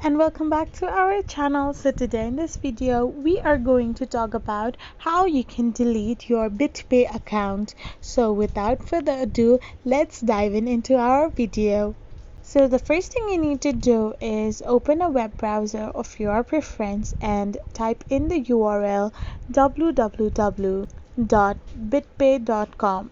and welcome back to our channel. So today in this video we are going to talk about how you can delete your BitPay account. So without further ado, let's dive into our video. So the first thing you need to do is open a web browser of your preference and type in the URL www.bitpay.com.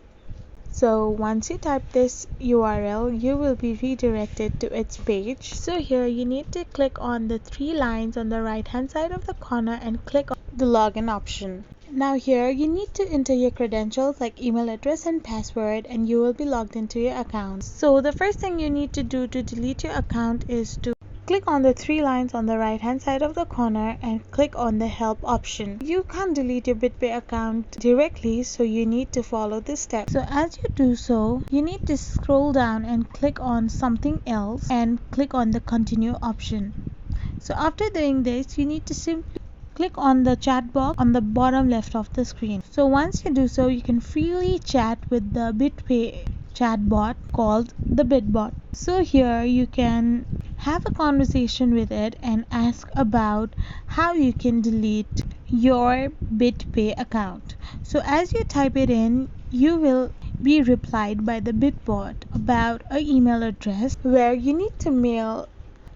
So once you type this URL, you will be redirected to its page. So here you need to click on the three lines on the right hand side of the corner and click on the login option. Now here you need to enter your credentials like email address and password, and you will be logged into your account. So the first thing you need to do to delete your account is to click on the three lines on the right hand side of the corner and click on the help option. You can't delete your BitPay account directly, so you need to follow this step. So as you do so, you need to scroll down and click on something else and click on the continue option. So after doing this, you need to simply click on the chat box on the bottom left of the screen. So once you do so, you can freely chat with the BitPay chatbot called the BitBot. So here you can have a conversation with it and ask about how you can delete your BitPay account. So as you type it in, you will be replied by the BitBot about an email address where you need to mail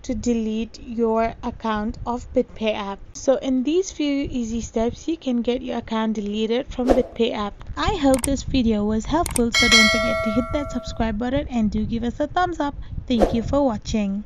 to delete your account of BitPay app. So in these few easy steps, you can get your account deleted from BitPay app. I hope this video was helpful, so don't forget to hit that subscribe button and do give us a thumbs up. Thank you for watching.